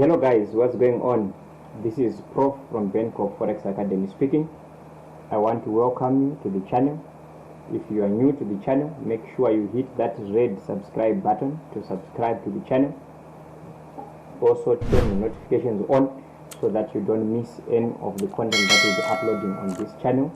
Hello guys, what's going on? This is Prof from Benco Forex Academy speaking. I want to welcome you to the channel. If you are new to the channel, make sure you hit that red subscribe button to subscribe to the channel. Also turn the notifications on so that you don't miss any of the content that we'll be uploading on this channel.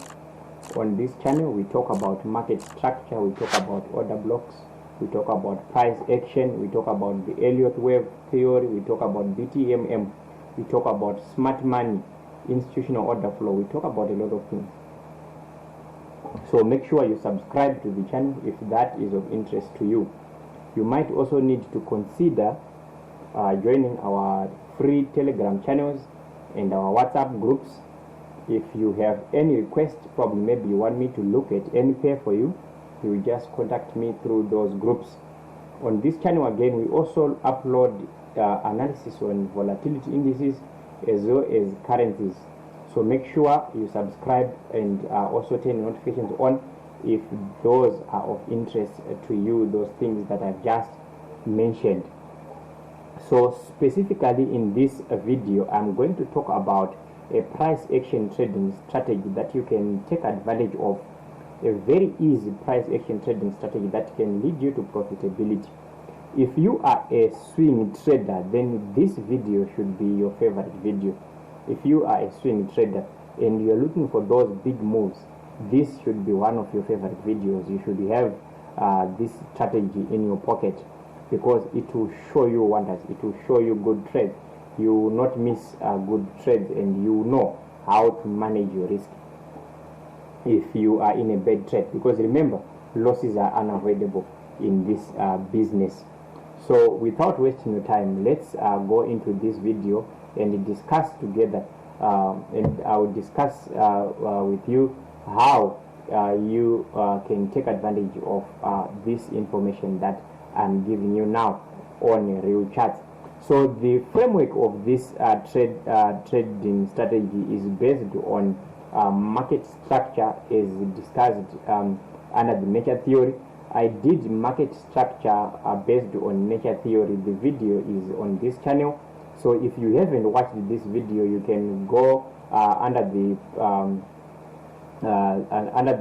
On this channel, we talk about market structure, we talk about order blocks, we talk about price action, we talk about the Elliott wave theory, we talk about BTMM, we talk about smart money, institutional order flow, we talk about a lot of things. So make sure you subscribe to the channel if that is of interest to you. You might also need to consider joining our free Telegram channels and our WhatsApp groups. If you have any request, probably maybe you want me to look at any pair for you, you will just contact me through those groups. On this channel again, we also upload analysis on volatility indices as well as currencies. So make sure you subscribe and also turn notifications on if those are of interest to you, those things that I've just mentioned. So specifically in this video, I'm going to talk about a price action trading strategy that you can take advantage of, a very easy price action trading strategy that can lead you to profitability. If you are a swing trader, then this video should be your favorite video. If you are a swing trader and you're looking for those big moves, this should be one of your favorite videos. You should have this strategy in your pocket because it will show you wonders. It will show you good trades. You will not miss good trades, and you know how to manage your risk if you are in a bad trade, because remember, losses are unavoidable in this business. So without wasting your time, let's go into this video and discuss together, and I will discuss with you how you can take advantage of this information that I'm giving you now on real charts. So the framework of this trading strategy is based on market structure as discussed under the nature theory. I did market structure based on nature theory. The video is on this channel. So if you haven't watched this video, you can go under the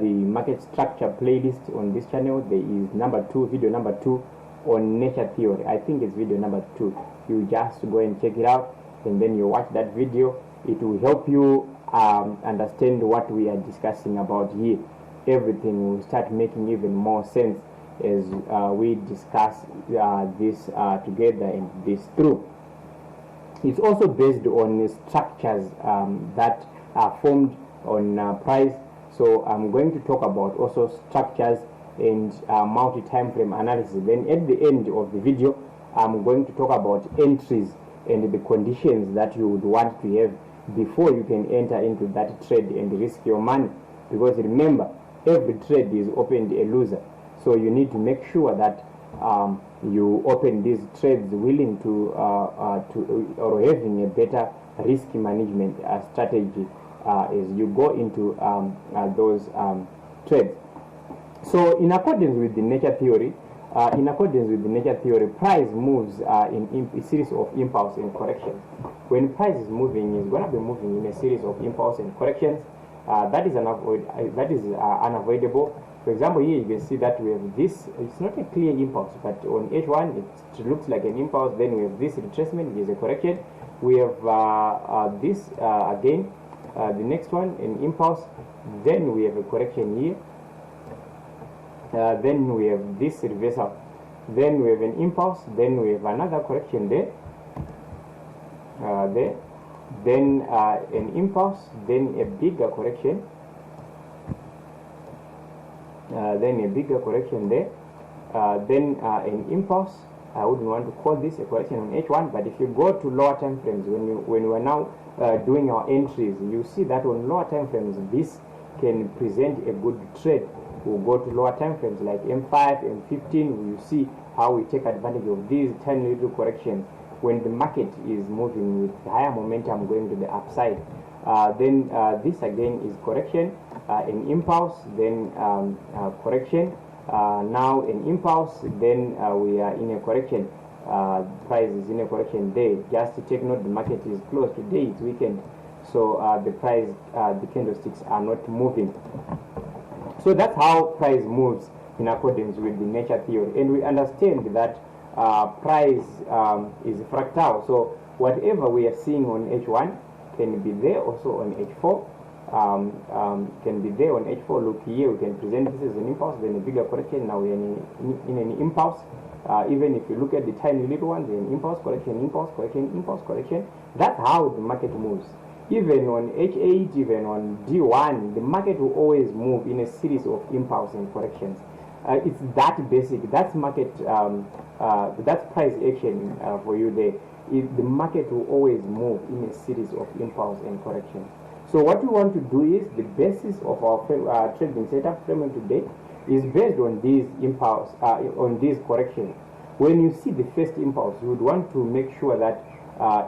market structure playlist on this channel. There is video number 2 on nature theory. I think it's video number 2. You just go and check it out, and then you watch that video. It will help you understand what we are discussing about here. Everything will start making even more sense as we discuss this together and this through. It's also based on structures that are formed on price. So I'm going to talk about also structures and multi-timeframe analysis. Then at the end of the video, I'm going to talk about entries and the conditions that you would want to have before you can enter into that trade and risk your money. Because remember, every trade is opened a loser. So you need to make sure that you open these trades willing to or having a better risk management strategy as you go into those trades. So in accordance with the nature theory, price moves in a series of impulse and corrections. When price is moving, it's going to be moving in a series of impulse and corrections. That is unavoidable. For example, here you can see that we have this. It's not a clear impulse, but on H1 it looks like an impulse. Then we have this retracement, is a correction. We have this again, the next one, an impulse. Then we have a correction here. Then we have this reversal. Then we have an impulse. Then we have another correction there. Then an impulse. Then a bigger correction. Then a bigger correction there. Then an impulse. I wouldn't want to call this a correction on H1, but if you go to lower time frames, when we're now doing our entries, you see that on lower time frames, this can present a good trade. We'll go to lower time frames like M5, M15. You see how we take advantage of these tiny little corrections when the market is moving with higher momentum going to the upside. Then this again is correction, an impulse, then correction, now an impulse, then we are in a correction. price is in a correction day. Just to take note, the market is closed today, it's weekend, so the price, the candlesticks are not moving. So that's how price moves in accordance with the nature theory, and we understand that price is fractal. So whatever we are seeing on H1 can be there also on H4. Can be there on H4. Look here, we can present this as an impulse, then a bigger correction. Now we are in an impulse. Even if you look at the tiny little ones, then impulse, correction, impulse, correction, impulse, correction. That's how the market moves. Even on H8, even on D1, the market will always move in a series of impulse and corrections. It's that basic. That's market. That's price action for you there. The market will always move in a series of impulse and corrections. So what we want to do is, the basis of our trading setup framework today is based on these impulse, on these corrections. When you see the first impulse, you would want to make sure that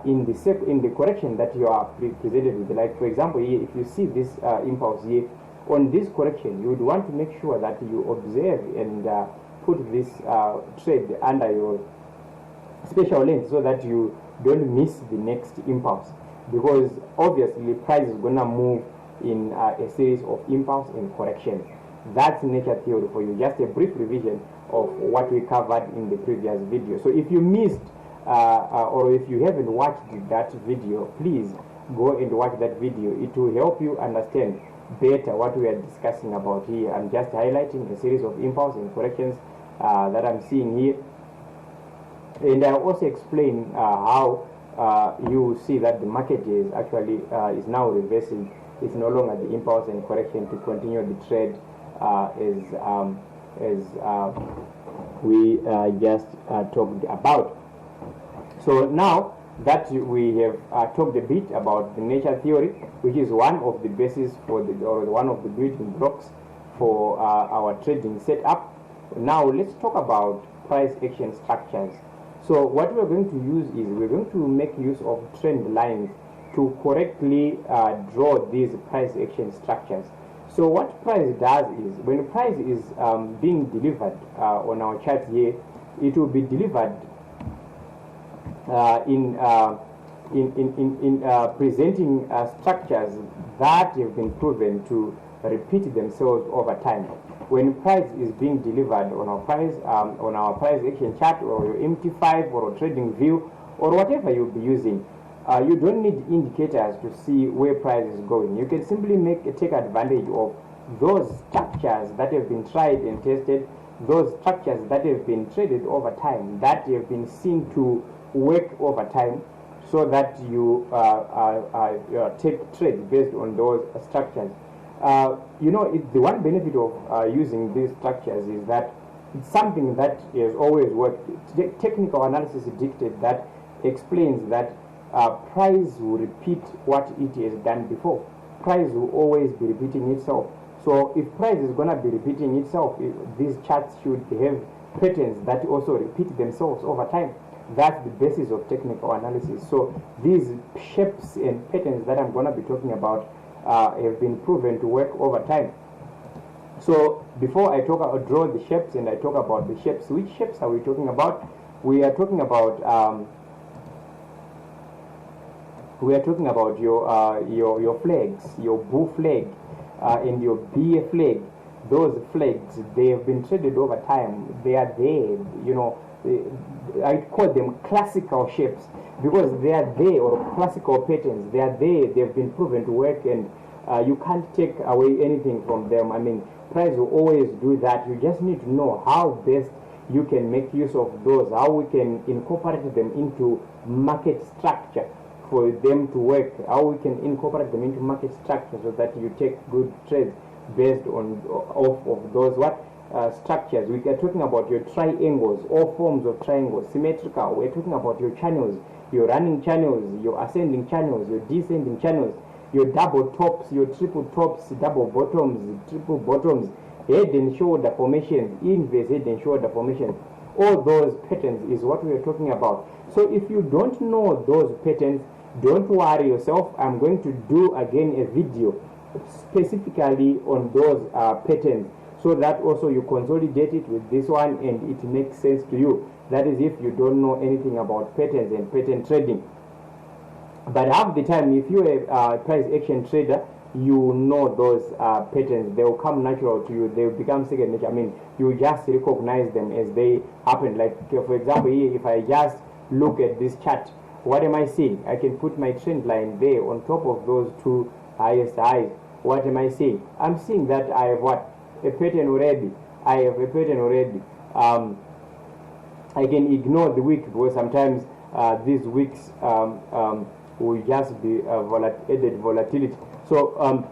in the correction that you are presented with, like for example here, if you see this impulse here, on this correction, you would want to make sure that you observe and put this trade under your special lens so that you don't miss the next impulse, because obviously price is gonna move in a series of impulse and corrections. That's nature theory for you. Just a brief revision of what we covered in the previous video. So if you missed or if you haven't watched that video, please go and watch that video. It will help you understand better what we are discussing about here. I'm just highlighting a series of impulse and corrections that I'm seeing here, and I'll also explain how you see that the market is actually is now reversing. It's no longer the impulse and correction to continue the trade as we just talked about. So now that we have talked a bit about the nature theory, which is one of the bases for one of the building blocks for our trading setup, now let's talk about price action structures. So what we're going to use is, we're going to make use of trend lines to correctly draw these price action structures. So what price does is, when price is being delivered on our chart here, it will be delivered in presenting structures that have been proven to repeat themselves over time. When price is being delivered on our price action chart, or your MT5 or a trading view or whatever you'll be using, you don't need indicators to see where price is going. You can simply take advantage of those structures that have been tried and tested, those structures that have been traded over time, that have been seen to work over time, so that you take trades based on those structures. You know, the one benefit of using these structures is that it's something that has always worked. Technical analysis dictates that, explains that price will repeat what it has done before. Price will always be repeating itself. So if price is going to be repeating itself, these charts should have patterns that also repeat themselves over time. That's the basis of technical analysis. So these shapes and patterns that I'm going to be talking about have been proven to work over time. So before I draw the shapes and I talk about the shapes, which shapes are we talking about? We are talking about your flags, your bull flag and your bear flag. Those flags, they have been traded over time. They are there, you know. I call them classical shapes because they are there, or classical patterns. They are there. They have been proven to work, and you can't take away anything from them. I mean, price will always do that. You just need to know how best you can make use of those, how we can incorporate them into market structure for them to work, how we can incorporate them into market structure so that you take good trades based on off of those structures. We are talking about your triangles, all forms of triangles, symmetrical. We're talking about your channels, your running channels, your ascending channels, your descending channels, your double tops, your triple tops, double bottoms, triple bottoms, head and shoulder formations, inverse head and shoulder formations. All those patterns is what we are talking about. So if you don't know those patterns, don't worry yourself. I'm going to do again a video specifically on those patterns, so that also you consolidate it with this one and it makes sense to you. That is if you don't know anything about patterns and pattern trading. But half the time, if you're a price action trader, you know those patterns. They will come natural to you. They will become second nature. I mean, you just recognize them as they happen. Like, for example, here, if I just look at this chart, what am I seeing? I can put my trend line there on top of those two highest highs. What am I seeing? I'm seeing that I have what? A pattern already. I have a pattern already. I can ignore the week because sometimes these weeks will just be added volatility. So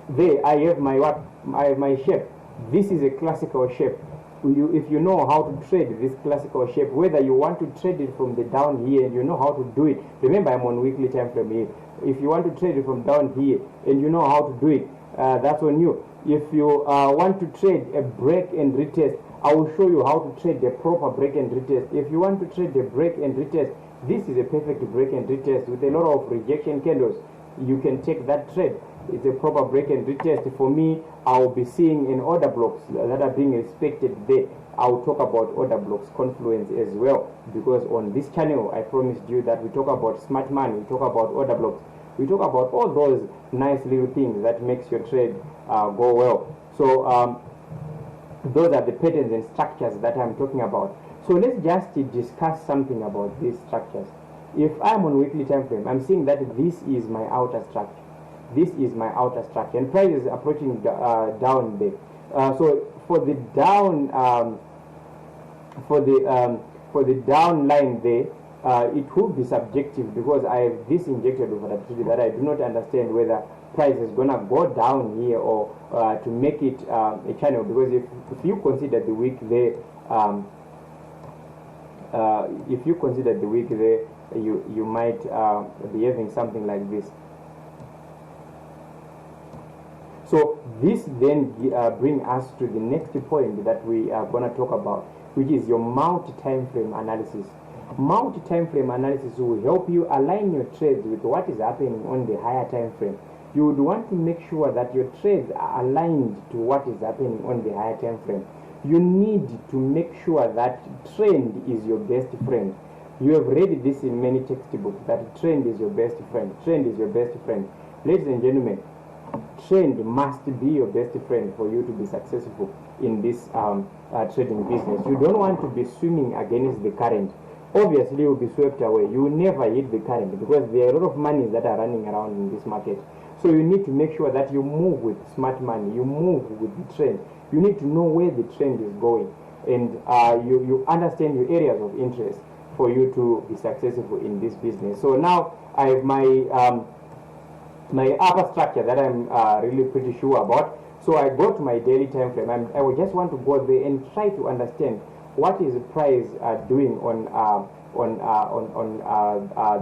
there I have my what? I have my shape. This is a classical shape. If you know how to trade this classical shape, whether you want to trade it from the down here and you know how to do it. Remember, I'm on weekly time frame here. If you want to trade it from down here and you know how to do it, that's on you. If you want to trade a break and retest, I will show you how to trade the proper break and retest. If you want to trade the break and retest, this is a perfect break and retest with a lot of rejection candles. You can take that trade. It's a proper break and retest. For me, I will be seeing in order blocks that are being respected there. I will talk about order blocks confluence as well, because on this channel I promised you that we talk about smart money, we talk about order blocks, we talk about all those nice little things that makes your trade go well. So those are the patterns and structures that I'm talking about. So let's just discuss something about these structures. If I'm on weekly time frame, I'm seeing that this is my outer structure. This is my outer structure, and price is approaching down there. So for the down, for the down line there, it will be subjective because I have this injected volatility that I do not understand whether price is gonna go down here or to make it a channel. Because if you consider the week there, if you consider the week there, you might be having something like this. So this then brings us to the next point that we are going to talk about, which is your multi-timeframe analysis. Multi-timeframe analysis will help you align your trades with what is happening on the higher time frame. You would want to make sure that your trades are aligned to what is happening on the higher time frame. You need to make sure that trend is your best friend. You have read this in many textbooks, that trend is your best friend. Trend is your best friend. Ladies and gentlemen, trend must be your best friend for you to be successful in this trading business. You don't want to be swimming against the current. Obviously, you will be swept away. You will never hit the current because there are a lot of monies that are running around in this market. So you need to make sure that you move with smart money. You move with the trend. You need to know where the trend is going, and you understand your areas of interest for you to be successful in this business. So now I have my my upper structure that I'm really pretty sure about. So I go to my daily time frame, and I will just want to go there and try to understand what is the price doing on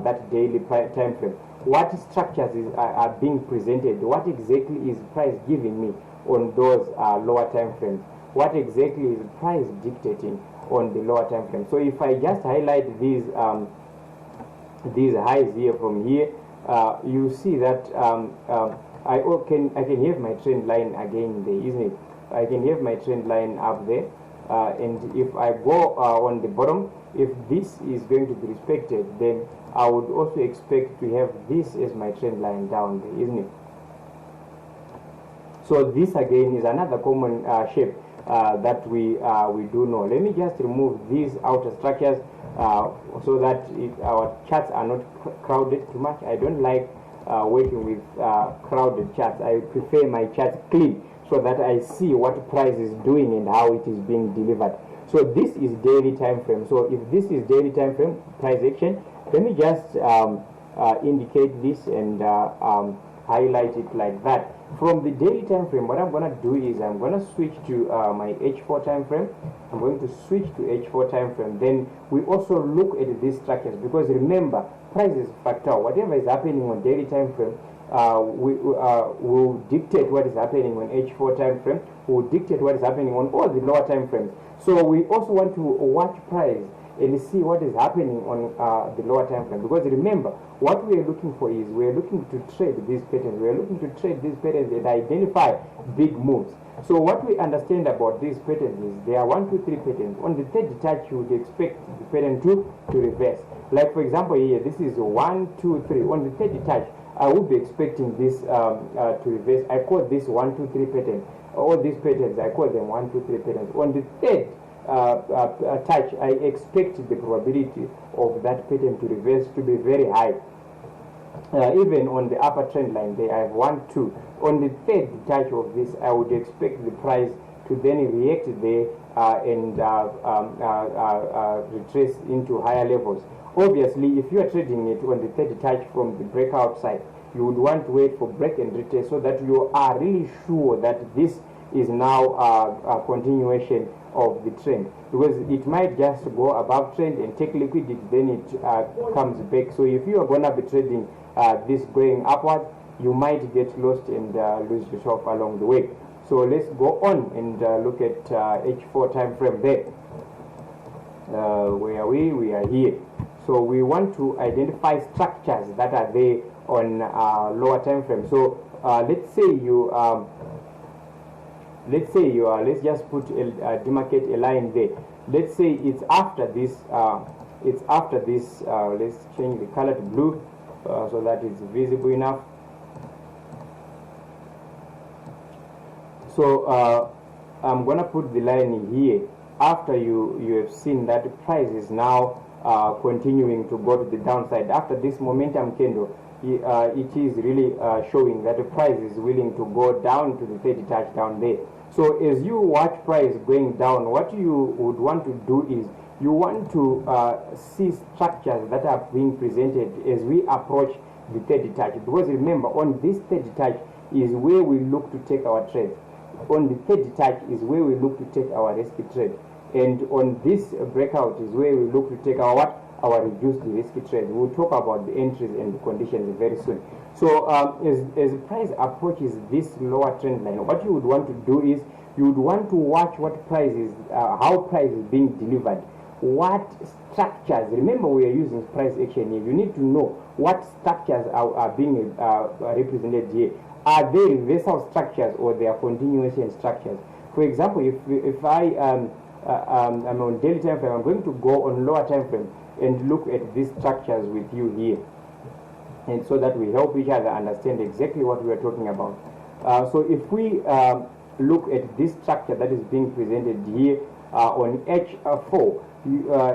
that daily time frame. What structures are being presented? What exactly is price giving me on those lower time frames? What exactly is price dictating on the lower time frame? So if I just highlight these highs here from here, you see that I can have my trend line again there, isn't it? I can have my trend line up there, and if I go on the bottom, if this is going to be respected, then I would also expect to have this as my trend line down there, isn't it? So this again is another common shape that we do know. Let me just remove these outer structures so that our charts are not crowded too much. I don't like working with crowded charts. I prefer my charts clean so that I see what price is doing and how it is being delivered. So this is daily time frame. So if this is daily time frame price action, let me just indicate this and highlight it like that. From the daily time frame, what I'm going to do is I'm going to switch to my H4 time frame. I'm going to switch to H4 time frame. Then we also look at these structures, because remember, price is fractal. Whatever is happening on daily time frame will dictate what is happening on H4 time frame, will dictate what is happening on all the lower time frames. So we also want to watch price and see what is happening on the lower time frame. Because remember, what we are looking for is we are looking to trade these patterns. We are looking to trade these patterns and identify big moves. So what we understand about these patterns is there are 1, 2, 3 patterns. On the third touch, you would expect the pattern to reverse. Like for example here, this is 1, 2, 3. On the third touch, I would be expecting this to reverse. I call this 1, 2, 3 pattern. All these patterns, I call them 1, 2, 3 patterns. On the third touch, I expect the probability of that pattern to reverse to be very high. Even on the upper trend line, there I have 1, 2. On the third touch of this, I would expect the price to then react there and retrace into higher levels. Obviously, if you are trading it on the third touch from the breakout side, you would want to wait for break and retest so that you are really sure that this is now a continuation of the trend, because it might just go above trend and take liquidity, then it comes back. So if you are going to be trading this going upward, you might get lost and lose yourself along the way. So let's go on and look at H4 time frame there. Where are we? We are here. So we want to identify structures that are there on lower time frame. So let's say you let's just put demarcate a line there. Let's say it's after this let's change the color to blue so that it's visible enough. So I'm gonna put the line here after you have seen that the price is now continuing to go to the downside. After this momentum candle, it is really showing that the price is willing to go down to the 30 touch down there. So as you watch price going down, what you would want to do is you want to see structures that are being presented as we approach the 30 touch, because remember, on this 30 touch is where we look to take our trades. On the 30 touch is where we look to take our risky trade, and on this breakout is where we look to take our what? Our reduced risky trade. We'll talk about the entries and the conditions very soon. So as the price approaches this lower trend line, what you would want to do is you would want to watch what price is, how price is being delivered, what structures. Remember, we are using price action here. You need to know what structures are being represented here. Are they reversal structures or they are continuation structures? For example, if I'm on daily time frame, I'm going to go on lower time frame and look at these structures with you here, and so that we help each other understand exactly what we are talking about. So if we look at this structure that is being presented here on H4,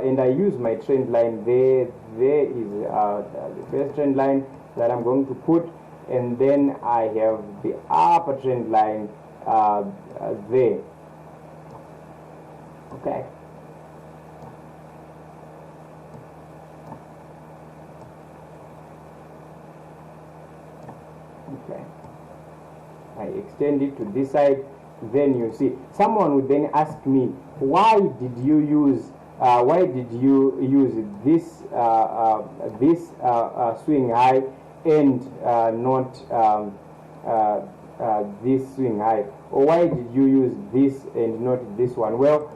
and I use my trend line there is the first trend line that I'm going to put, and then I have the upper trend line there. Okay. Okay. I extend it to this side. Then you see, someone would then ask me, why did you use this swing high and not this swing high, or why did you use this and not this one? Well,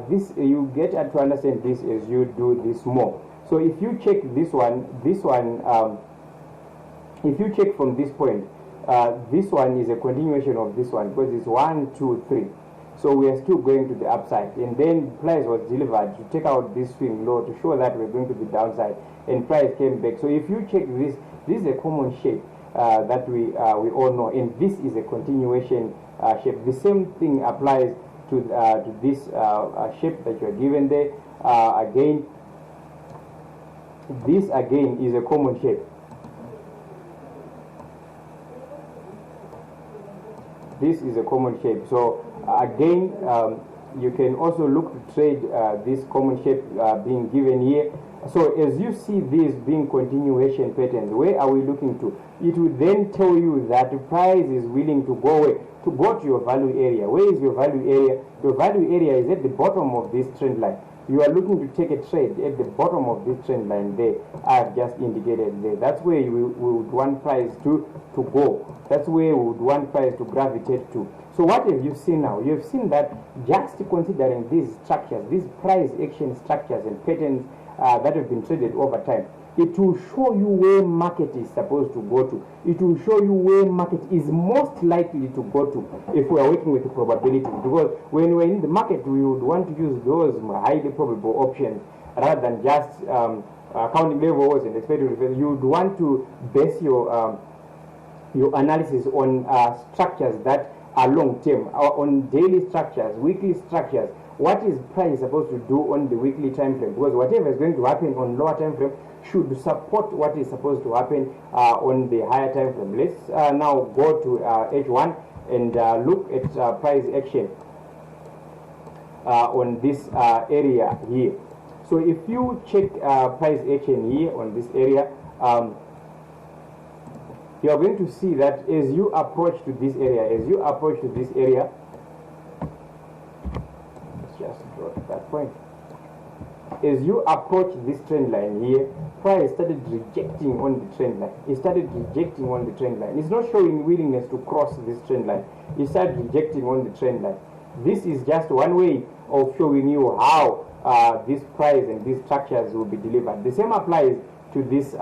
this you get to understand this as you do this more. So if you check this one, if you check from this point, this one is a continuation of this one, because it's 1, 2, 3. So we are still going to the upside, and then price was delivered to take out this swing low to show that we're going to the downside, and price came back. So if you check this is a common shape that we all know, and this is a continuation shape. The same thing applies to this shape that you're given there. Again, this again is a common shape. This is a common shape. So again, you can also look to trade this common shape being given here. So as you see these being continuation patterns, where are we looking to? It will then tell you that the price is willing to go away, to go to your value area. Where is your value area? Your value area is at the bottom of this trend line. you are looking to take a trade at the bottom of this trend line there, I've just indicated there. That's where we would want price to go. That's where we would want price to gravitate to. So what have you seen now? You've seen that just considering these structures, these price action structures and patterns that have been traded over time, it will show you where market is supposed to go to. It will show you where market is most likely to go to if we are working with the probability. Because when we're in the market, we would want to use those highly probable options rather than just counting levels and expected reversal. You would want to base your analysis on structures that are long term, on daily structures, weekly structures. What is price supposed to do on the weekly time frame? Because whatever is going to happen on lower time frame should support what is supposed to happen on the higher time frame. Let's now go to H1 and look at price action on this area here. So if you check price action here on this area, you are going to see that as you approach to this area, let's just draw that point. As you approach this trend line here, price started rejecting on the trend line. It started rejecting on the trend line. It's not showing willingness to cross this trend line. It started rejecting on the trend line. This is just one way of showing you how this price and these structures will be delivered. The same applies to this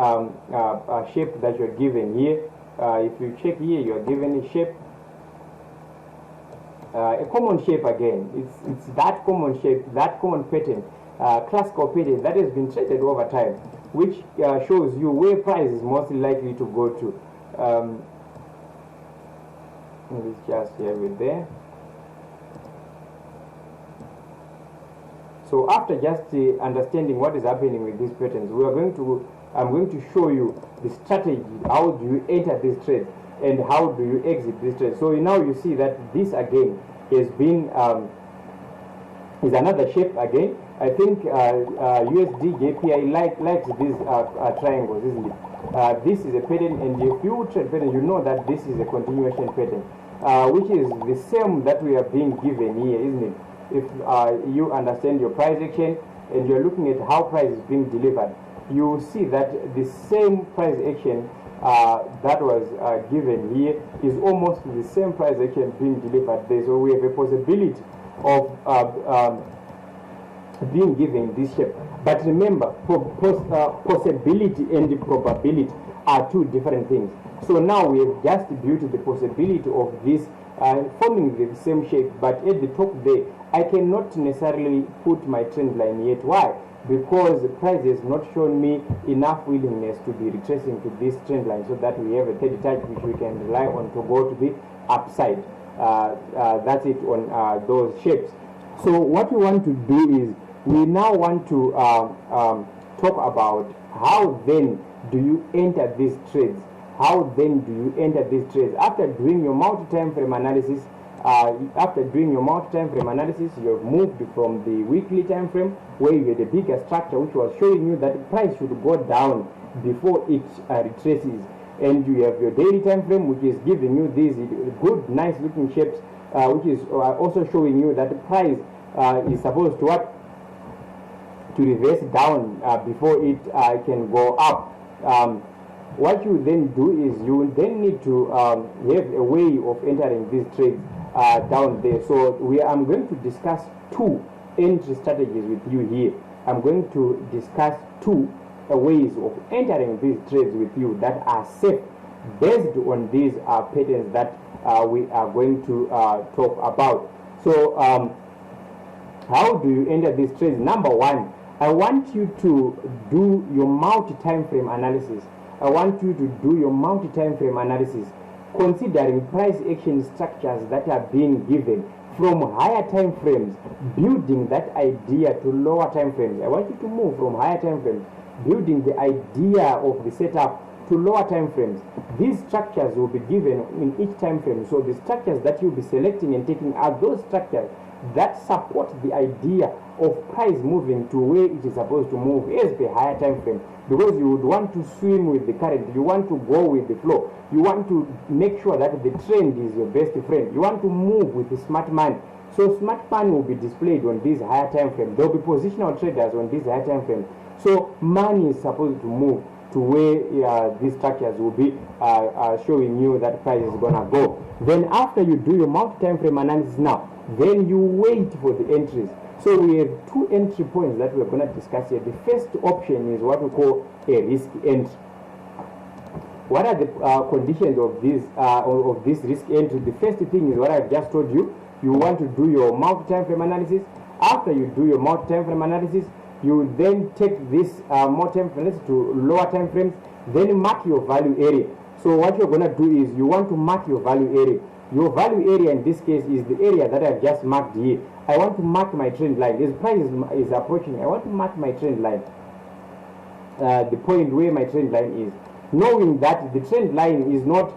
shape that you're given here. If you check here, you are given a shape, a common shape again. It's that common shape, that common pattern, classical pattern that has been traded over time, which shows you where price is most likely to go to. Let's just have it there. So after just understanding what is happening with these patterns, I'm going to show you the strategy. How do you enter this trade and how do you exit this trade? So now you see that this again has been is another shape again. I think USD JPI likes these triangles, isn't it? This is a pattern, and if you trade pattern, you know that this is a continuation pattern, which is the same that we are being given here, isn't it? If you understand your price action and you're looking at how price is being delivered, you will see that the same price action that was given here is almost the same price action being delivered there. So we have a possibility of being given this shape. But remember, possibility and probability are two different things. So now we have just built the possibility of this forming the same shape, but at the top there, I cannot necessarily put my trend line yet. Why? Because the price has not shown me enough willingness to be retracing to this trend line so that we have a third touch which we can rely on to go to the upside. That's it on those shapes. So what we want to do is we now want to talk about how then do you enter these trades. How then do you enter these trades? After doing your multi-time-frame analysis, you have moved from the weekly time frame where you had a bigger structure which was showing you that the price should go down before it retraces, and you have your daily time frame which is giving you these good, nice looking shapes, which is also showing you that the price is supposed to what? To reverse down before it can go up. What you then do is you then need to have a way of entering these trades down there. So I'm going to discuss two entry strategies with you here. I'm going to discuss two ways of entering these trades with you that are safe based on these patterns that we are going to talk about. So how do you enter these trades? Number one, I want you to do your multi-time frame analysis. I want you to do your multi-time frame analysis considering price action structures that are being given from higher time frames, building that idea to lower time frames. I want you to move from higher time frames, building the idea of the setup to lower time frames. These structures will be given in each time frame. So the structures that you'll be selecting and taking are those structures that support the idea of price moving to where it is supposed to move as per higher time frame, because you would want to swim with the current, you want to go with the flow, you want to make sure that the trend is your best friend, you want to move with the smart money. So smart money will be displayed on this higher time frame. There will be positional traders on this higher time frame. So money is supposed to move to where these structures will be showing you that price is gonna go. Then after you do your multi-time frame analysis now, then you wait for the entries. So we have two entry points that we're going to discuss here. The first option is what we call a risk entry. What are the conditions of this risk entry? The first thing is what I've just told you. You want to do your multi-time frame analysis. After you do your multi-time frame analysis, you then take this multi-time frame analysis to lower time frames, then mark your value area. So what you're going to do is you want to mark your value area. Your value area in this case is the area that I've just marked here. I want to mark my trend line. As price is approaching, I want to mark my trend line, the point where my trend line is, knowing that the trend line is not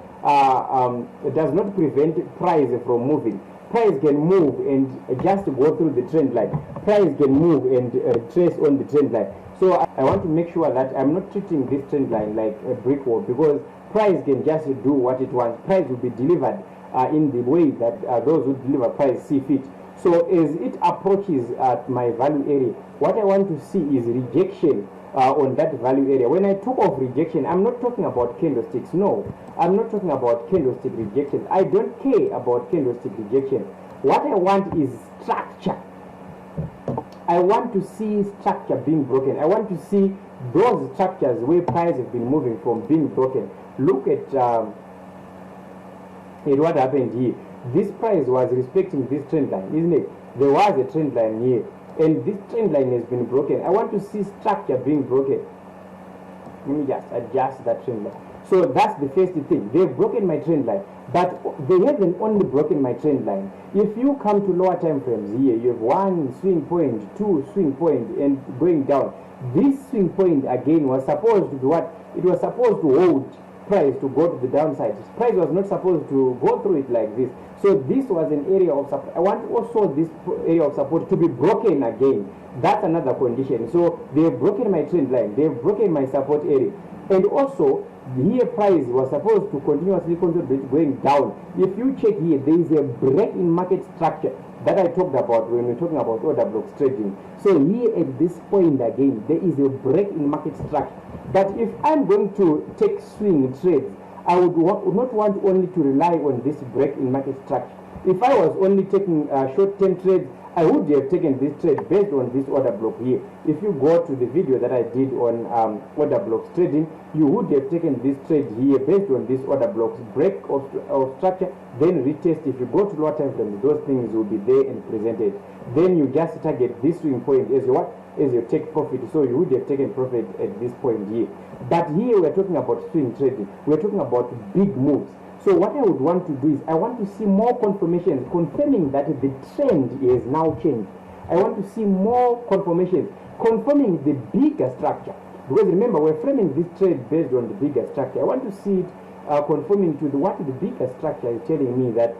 does not prevent price from moving. Price can move and just go through the trend line. Price can move and trace on the trend line. So I want to make sure that I'm not treating this trend line like a brick wall, because price can just do what it wants. Price will be delivered in the way that those who deliver price see fit. So as it approaches at my value area, what I want to see is rejection on that value area. When I talk of rejection, I'm not talking about candlesticks. No, I'm not talking about candlestick rejection. I don't care about candlestick rejection. What I want is structure. I want to see structure being broken. I want to see those structures where price has been moving from being broken. Look at what happened here. This price was respecting this trend line, isn't it? There was a trend line here, and this trend line has been broken. I want to see structure being broken. Let me just adjust that trend line. So that's the first thing. They've broken my trend line, but they haven't only broken my trend line. If you come to lower time frames here, you have one swing point, two swing point, and going down. This swing point again was supposed to do what? It was supposed to hold price to go to the downside. Price was not supposed to go through it like this. So this was an area of support. I want also this area of support to be broken again. That's another condition. So they've broken my trend line, they've broken my support area, and also here price was supposed to continuously consolidate going down. If you check here, there is a break in market structure that I talked about when we're talking about order blocks trading. So here at this point again, there is a break in market structure. But if I'm going to take swing trades, I would not want only to rely on this break in market structure. If I was only taking short-term trades, I would have taken this trade based on this order block here. If you go to the video that I did on order blocks trading, you would have taken this trade here based on this order blocks break of structure, then retest. If you go to lower time frame, those things will be there and presented. Then you just target this swing point as your what? As your take profit. So you would have taken profit at this point here. But here we're talking about swing trading. We're talking about big moves. So what I would want to do is I want to see more confirmations confirming that the trend is now changed. I want to see more confirmations confirming the bigger structure. Because remember, we're framing this trade based on the bigger structure. I want to see it confirming to what the bigger structure is telling me that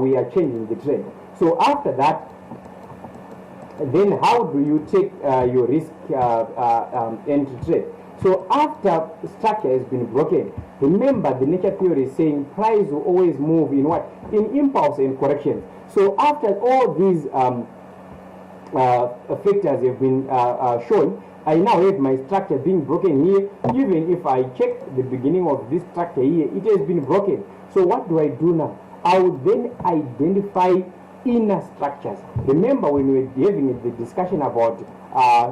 we are changing the trend. So after that, then how do you take your risk entry trade? So after structure has been broken, remember the nature theory is saying price will always move in what? In impulse and corrections. So after all these factors have been shown, I now have my structure being broken here. Even if I check the beginning of this structure here, it has been broken. So what do I do now? I would then identify inner structures. Remember when we were having the discussion about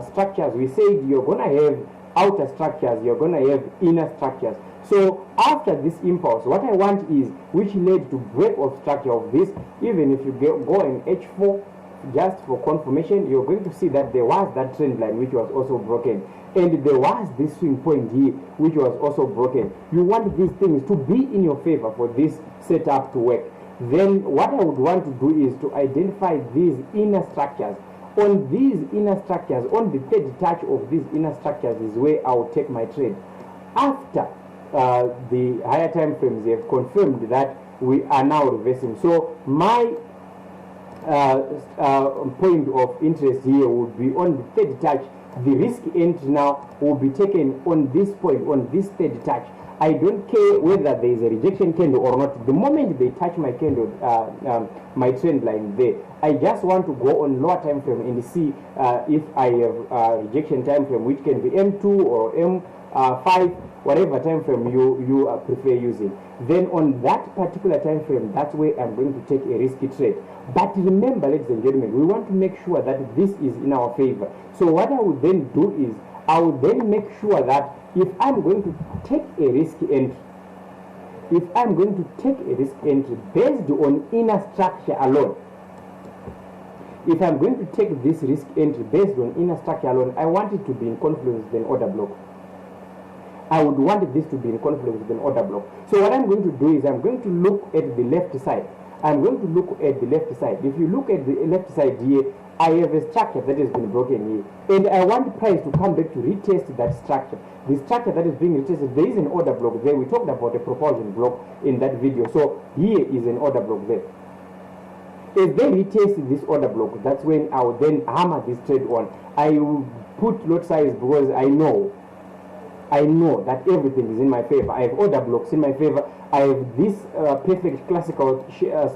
structures, we said you're going to have outer structures, you're going to have inner structures. So after this impulse, what I want is, which led to break of structure of this, even if you go in H4 just for confirmation, you're going to see that there was that trend line which was also broken, and there was this swing point here which was also broken. You want these things to be in your favor for this setup to work. Then what I would want to do is to identify these inner structures. On these inner structures, on the third touch of these inner structures is where I will take my trade. After the higher time frames have confirmed that we are now reversing. So my point of interest here would be on the third touch. The risk entry now will be taken on this point, on this third touch. I don't care whether there is a rejection candle or not. The moment they touch my candle, my trend line there, I just want to go on lower time frame and see if I have rejection time frame, which can be M2 or M5, whatever time frame you prefer using. Then on that particular time frame, that's where I'm going to take a risky trade. But remember, ladies and gentlemen, we want to make sure that this is in our favor. So what I would then do is, I would then make sure that if I'm going to take a risky entry, based on inner structure alone, if I'm going to take this risk entry based on inner structure alone, I want it to be in confluence with an order block. I would want this to be in confluence with an order block. So what I'm going to do is I'm going to look at the left side. If you look at the left side here, I have a structure that has been broken here, and I want price to come back to retest that structure. The structure that is being retested, there is an order block there. We talked about a propulsion block in that video. So here is an order block there. If they retest this order block, that's when I will then hammer this trade on. I will put lot size because I know that everything is in my favor. I have order blocks in my favor. I have this perfect classical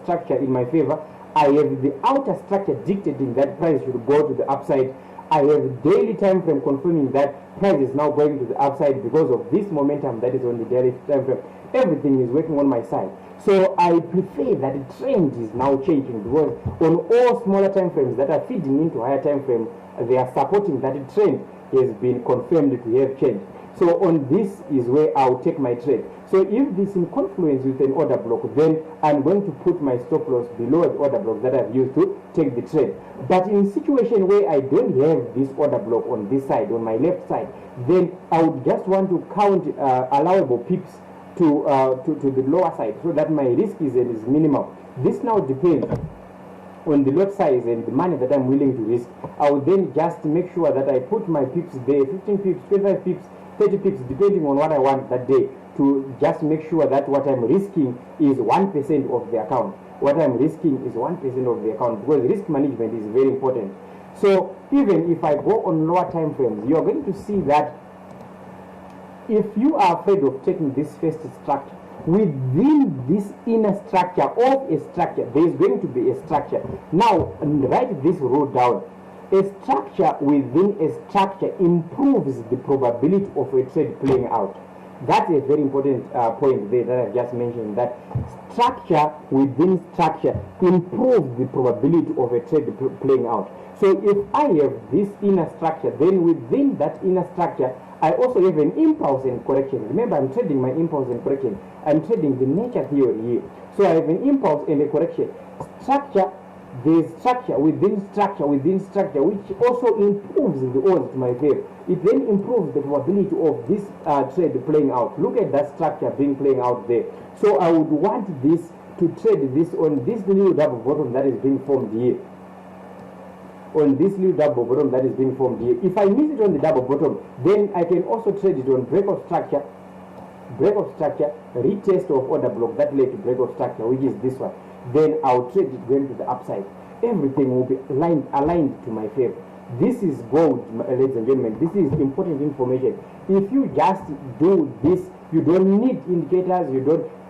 structure in my favor. I have the outer structure dictating that price should go to the upside. I have daily time frame confirming that price is now going to the upside because of this momentum that is on the daily time frame. Everything is working on my side. So I prefer that the trend is now changing because on all smaller time frames that are feeding into higher time frame, they are supporting that the trend has been confirmed to have changed. So on this is where I'll take my trade. So if this is in confluence with an order block, then I'm going to put my stop loss below the order block that I've used to take the trade. But in a situation where I don't have this order block on this side, on my left side, then I would just want to count allowable pips to the lower side so that my risk is minimal. This now depends on the lot size and the money that I'm willing to risk. I would then just make sure that I put my pips there, 15 pips, 25 pips, 30 pips, depending on what I want that day, to just make sure that what I'm risking is 1% of the account. What I'm risking is 1% of the account, because risk management is very important. So even if I go on lower time frames, you're going to see that if you are afraid of taking this first structure, within this inner structure of a structure, there is going to be a structure. Now, write this rule down. A structure within a structure improves the probability of a trade playing out. That's a very important point there that I've just mentioned, that structure within structure improves the probability of a trade playing out. So if I have this inner structure, then within that inner structure, I also have an impulse and correction. Remember, I'm trading my impulse and correction. I'm trading the nature theory here. So I have an impulse and a correction. Structure, there is structure within structure within structure, which also improves the odds to my favor. It then improves the probability of this trade playing out. Look at that structure being playing out there. So I would want this to trade this on this little double bottom that is being formed here. On this little double bottom that is being formed here. If I miss it on the double bottom, then I can also trade it on break of structure, retest of order block that led to break of structure, which is this one. Then I'll trade it going to the upside. Everything will be aligned to my favor. This is gold, ladies and gentlemen. This is important information. If you just do this, you don't need indicators,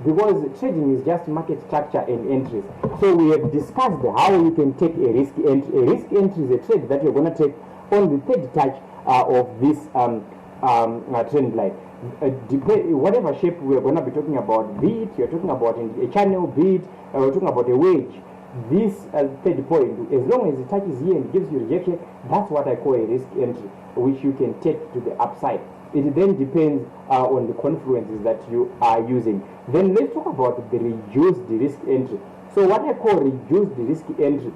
because trading is just market structure and entries. So we have discussed how you can take a risky entry. A risky entry is a trade that you're going to take on the third touch of this trend line. Whatever shape we're going to be talking about, be it you're talking about in a channel, be it we're talking about a wedge, this third point, as long as it touches here and gives you rejection, that's what I call a risk entry, which you can take to the upside. It then depends on the confluences that you are using. Then let's talk about the reduced risk entry. So what I call reduced risk entry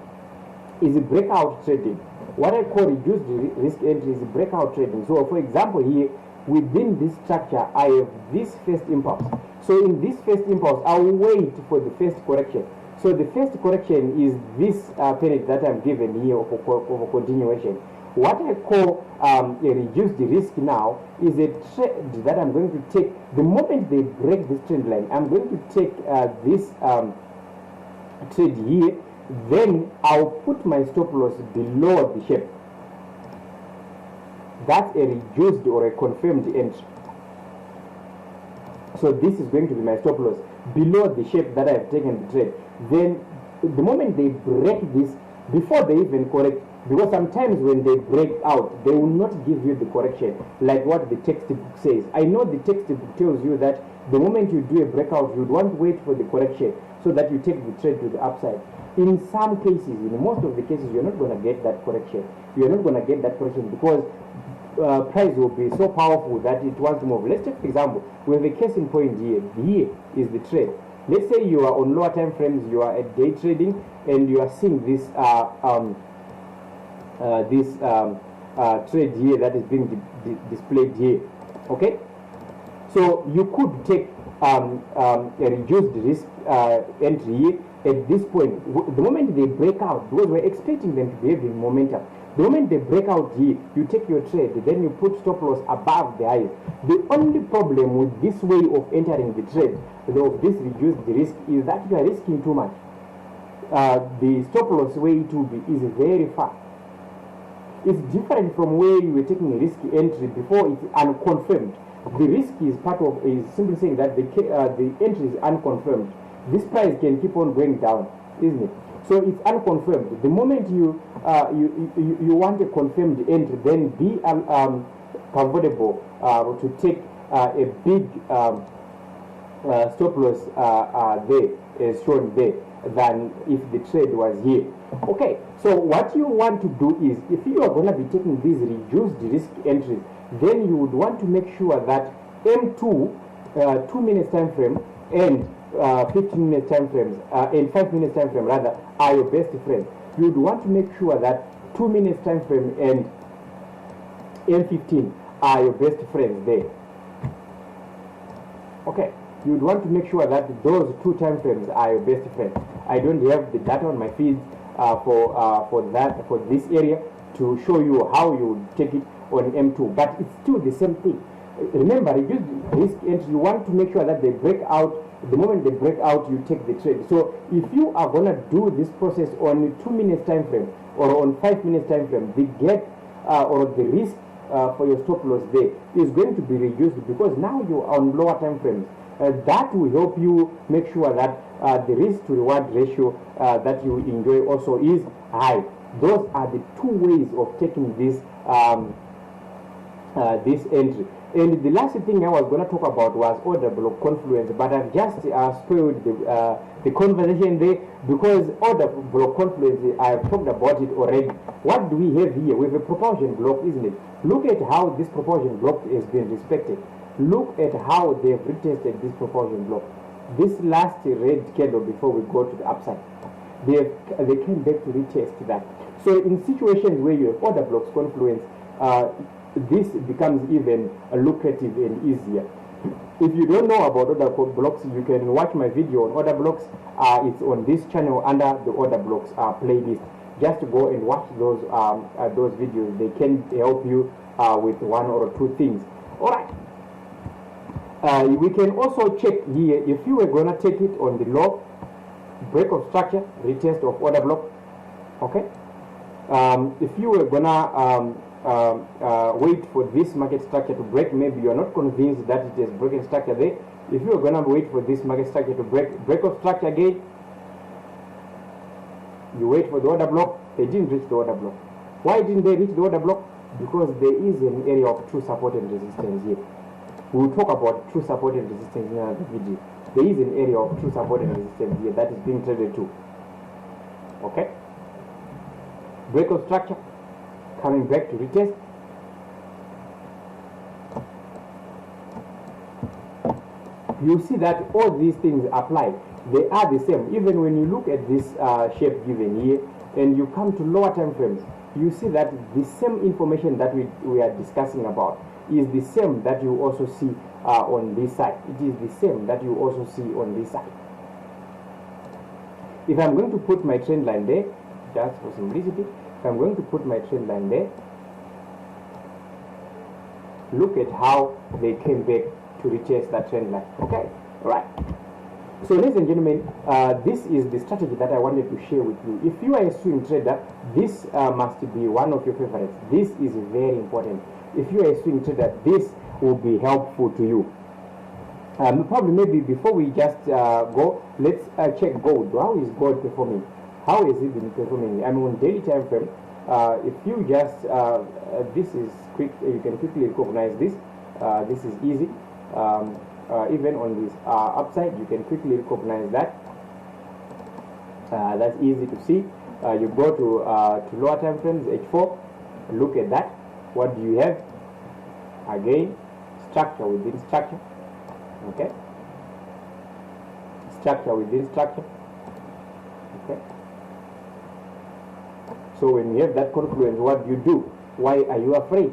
is a breakout trading. What I call reduced risk entry is breakout trading. So for example here, within this structure, I have this first impulse. So in this first impulse, I will wait for the first correction. So the first correction is this period that I'm given here of a continuation. What I call a reduced risk now is a trade that I'm going to take. The moment they break this trend line, I'm going to take this trade here. then I'll put my stop loss below the shape. That's a reduced or a confirmed entry. So this is going to be my stop loss below the shape that I've taken the trade. Then the moment they break this, before they even correct, because sometimes when they break out, they will not give you the correction like what the textbook says. I know the textbook tells you that the moment you do a breakout, you'd want to wait for the correction so that you take the trade to the upside. In some cases, in most of the cases, you're not going to get that correction. You're not going to get that correction because price will be so powerful that it wants to move. Let's take, for example, we have a case in point here. Here is the trade. Let's say you are on lower time frames, you are at day trading, and you are seeing this trade here that is being displayed here. Okay, so you could take a reduced risk entry here at this point. The moment they break out, because we're expecting them to be having momentum, the moment they break out here, you take your trade, then you put stop loss above the highs. The only problem with this way of entering the trade, of this reduced risk, is that you are risking too much. The stop loss way to be is very far. It's different from where you were taking a risky entry before it's unconfirmed. The risk is part of, is simply saying that the entry is unconfirmed. This price can keep on going down, isn't it? So it's unconfirmed. The moment you want a confirmed entry, then be comfortable to take a big stop loss there, as shown there, than if the trade was here. Okay, so what you want to do is, if you are going to be taking these reduced risk entries, then you would want to make sure that M2, 2 minutes time frame, and 15 minutes time frames, and 5 minutes time frame rather, are your best friends. You would want to make sure that 2 minutes time frame and M15 are your best friends there. Okay, you would want to make sure that those two time frames are your best friends. I don't have the data on my feeds for this area to show you how you would take it on M2, but it's still the same thing. Remember, reduced risk entry, you want to make sure that they break out. The moment they break out, you take the trade. So if you are going to do this process on 2 minutes time frame or on 5 minutes time frame, the gap or the risk for your stop loss there is going to be reduced, because now you are on lower time frames. That will help you make sure that the risk to reward ratio that you enjoy also is high. Those are the two ways of taking this this entry. And the last thing I was going to talk about was order block confluence, but I've just spoiled the conversation there, because order block confluence, I've talked about it already. What do we have here? We have a propulsion block, isn't it? Look at how this propulsion block has been respected. Look at how they have retested this propulsion block. This last red candle before we go to the upside, they came back to retest that. So in situations where you have order blocks confluence, this becomes even lucrative and easier. If you don't know about order blocks, you can watch my video on order blocks. It's on this channel under the order blocks playlist. Just go and watch those videos. They can help you with one or two things. All right. We can also check here, if you were going to take it on the low, break of structure, retest of order block. Okay. If you were going to wait for this market structure to break, maybe you are not convinced that it is breaking structure there. If you are going to wait for this market structure to break of structure again, you wait for the order block. They didn't reach the order block. Why didn't they reach the order block? Because there is an area of true support and resistance here. We will talk about true support and resistance in another video. There is an area of true support and resistance here that is being traded to. Okay? Break of structure, coming back to retest. You see that all these things apply. They are the same. Even when you look at this shape given here and you come to lower time frames, you see that the same information that we are discussing about is the same that you also see on this side. It is the same that you also see on this side. If I'm going to put my trend line there, just for simplicity, if I'm going to put my trend line there, look at how they came back to retest that trend line. Okay, all right. So ladies and gentlemen, this is the strategy that I wanted to share with you. If you are a swing trader, this must be one of your favorites. This is very important. If you are a swing trader, this will be helpful to you. Probably maybe before we just go, let's check gold. How is gold performing? How is it been performing? I'm on daily time frame. If you just this is quick, you can quickly recognize this. This is easy. Even on this upside, you can quickly recognize that. That's easy to see. You go to lower time frames, H4. Look at that. What do you have? Again, structure within structure. Okay. Structure within structure. Okay. So when you have that confluence, what do you do? Why are you afraid?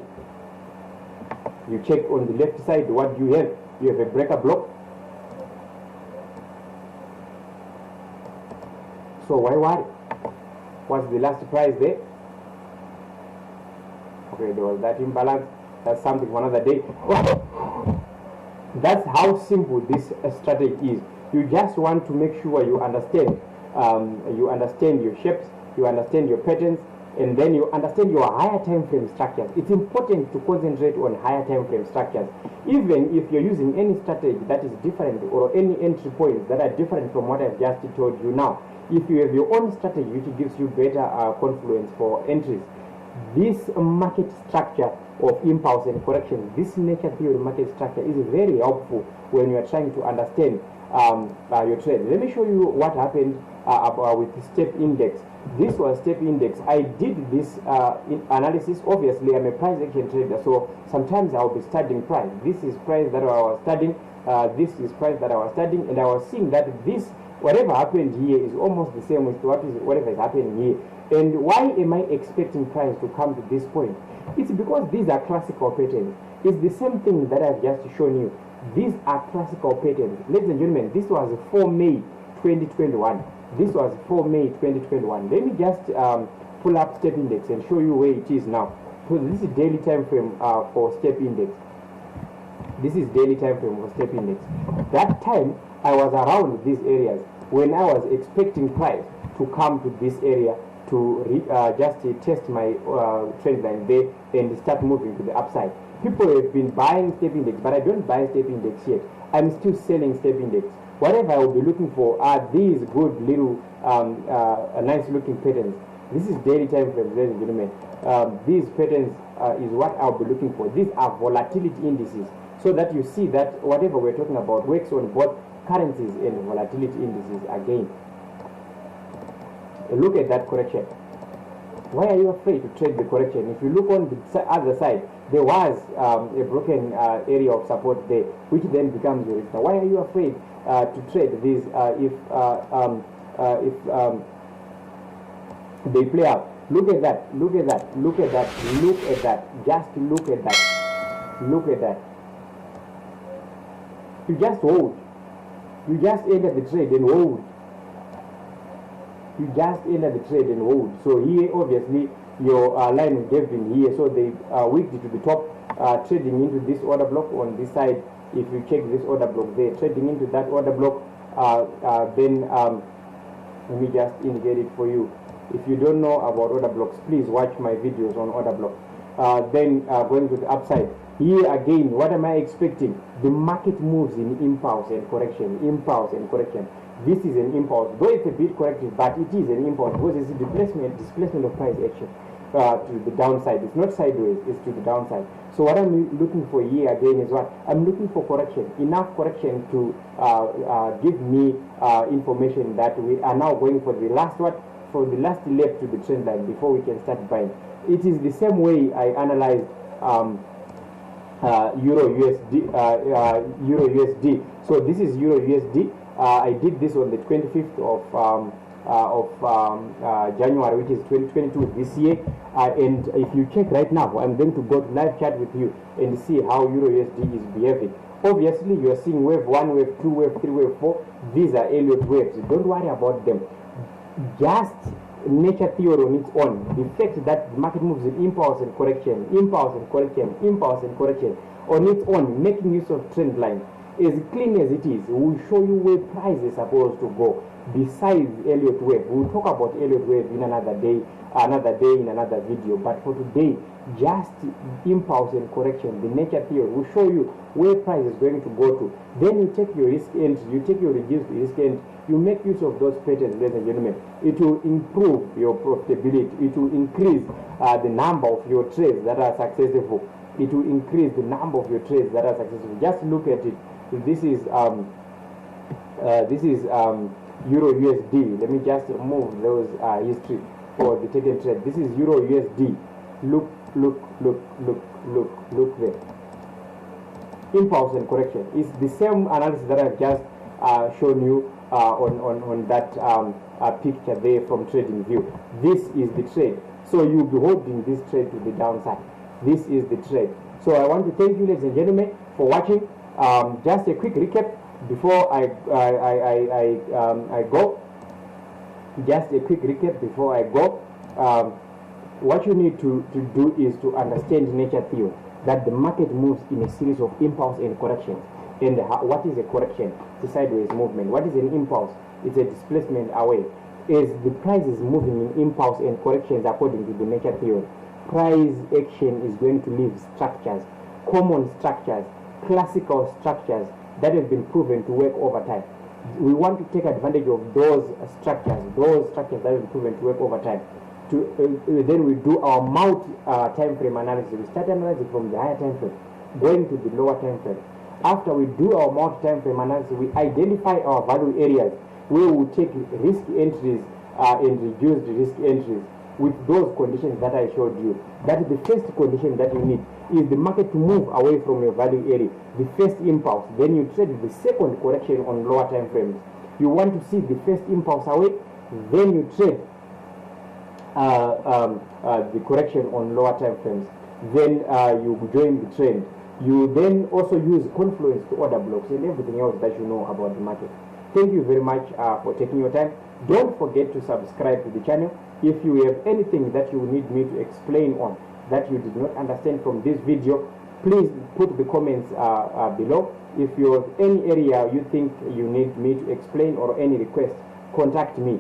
You check on the left side. What do you have? You have a breaker block. So why worry? What's the last price there? Okay, there was that imbalance. That's something for another day. That's how simple this strategy is. You just want to make sure you understand. You understand your shapes. You understand your patterns. And then you understand your higher time frame structures. It's important to concentrate on higher time frame structures. Even if you're using any strategy that is different or any entry points that are different from what I've just told you now, if you have your own strategy which gives you better confluence for entries, this market structure of impulse and correction, this nature theory market structure is very helpful when you are trying to understand your trade. Let me show you what happened with the step index. This was step index. I did this analysis. Obviously, I'm a price action trader, so sometimes I'll be studying price. This is price that I was studying. This is price that I was studying, and I was seeing that this, whatever happened here, is almost the same with whatever is happening here. And why am I expecting price to come to this point? It's because these are classical patterns. It's the same thing that I've just shown you. These are classical patterns. Ladies and gentlemen, this was 4 May 2021. This was 4 May 2021. Let me just pull up step index and show you where it is now. So this is daily time frame for step index. This is daily time frame for step index. That time I was around these areas when I was expecting price to come to this area to just test my trend line there and start moving to the upside. People have been buying step index, but I don't buy step index yet. I'm still selling step index. Whatever I will be looking for are these good little nice looking patterns. This is daily time frame, ladies and gentlemen. These patterns is what I'll be looking for. These are volatility indices, so that you see that whatever we're talking about works on both currencies and volatility indices again. Look at that correction. Why are you afraid to trade the correction? If you look on the other side, there was a broken area of support there, which then becomes your resistance. Why are you afraid to trade these if they play out? Look at that, look at that, look at that, look at that, just look at that, look at that. You just hold. You just enter the trade and hold. You just enter the trade and hold. So here, obviously, your line is given here, so they wicked to the top, trading into this order block on this side. If you check this order block there, trading into that order block, then let me just indicate it for you. If you don't know about order blocks, please watch my videos on order block. Then going to the upside. Here again, what am I expecting? The market moves in impulse and correction, impulse and correction. This is an impulse, though it's a bit corrective, but it is an impulse because it's a displacement of price action to the downside. It's not sideways, it's to the downside. So what I'm looking for here again is what? I'm looking for correction, enough correction to give me information that we are now going for the last for the last leg to the trend line before we can start buying. It is the same way I analyzed Euro USD. So this is Euro USD. I did this on the 25th of January, which is 2022 this year. And if you check right now, I'm going to go to live chat with you and see how Euro USD is behaving. Obviously, you are seeing wave 1, wave 2, wave 3, wave 4. These are Elliott waves. Don't worry about them. Just nature theory on its own. The fact that the market moves in impulse and correction, impulse and correction, impulse and correction on its own, making use of trend line. as clean as it is, we'll show you where price is supposed to go. Besides Elliott wave, we'll talk about Elliott wave in another day in another video. But for today, just impulse and correction, the nature theory will show you where price is going to go to. Then you take your risk entry, you take your reduced risk entry, you make use of those patterns, ladies and gentlemen. It will improve your profitability. It will increase the number of your trades that are successful. It will increase the number of your trades that are successful. Just look at it. This is Euro USD. Let me just move those history for the taken trade. This is Euro USD. Look there. Impulse and correction. It's the same analysis that I've just shown you on that picture there from Trading View. This is the trade. So you'll be holding this trade to the downside. This is the trade. So I want to thank you, ladies and gentlemen, for watching. Just a quick recap before I go. Just a quick recap before I go. What you need to do is to understand nature theory, that the market moves in a series of impulse and corrections. And what is a correction? It's a sideways movement. What is an impulse? It's a displacement away. As the price is moving in impulse and corrections according to the nature theory, price action is going to leave structures, common structures, classical structures that have been proven to work over time. We want to take advantage of those structures that have been proven to work over time. Then we do our multi-time frame analysis. We start analyzing from the higher time frame, going to the lower time frame. After we do our multi-time frame analysis, we identify our value areas where we take risk entries and reduced risk entries with those conditions that I showed you. That is the first condition that you need, is the market to move away from your value area, the first impulse. Then you trade the second correction on lower time frames. You want to see the first impulse away, then you trade the correction on lower time frames. Then you join the trend. You then also use confluence to order blocks and everything else that you know about the market. Thank you very much for taking your time. Don't forget to subscribe to the channel. If you have anything that you need me to explain on that you did not understand from this video, please put the comments below. If you have any area you think you need me to explain or any request, contact me.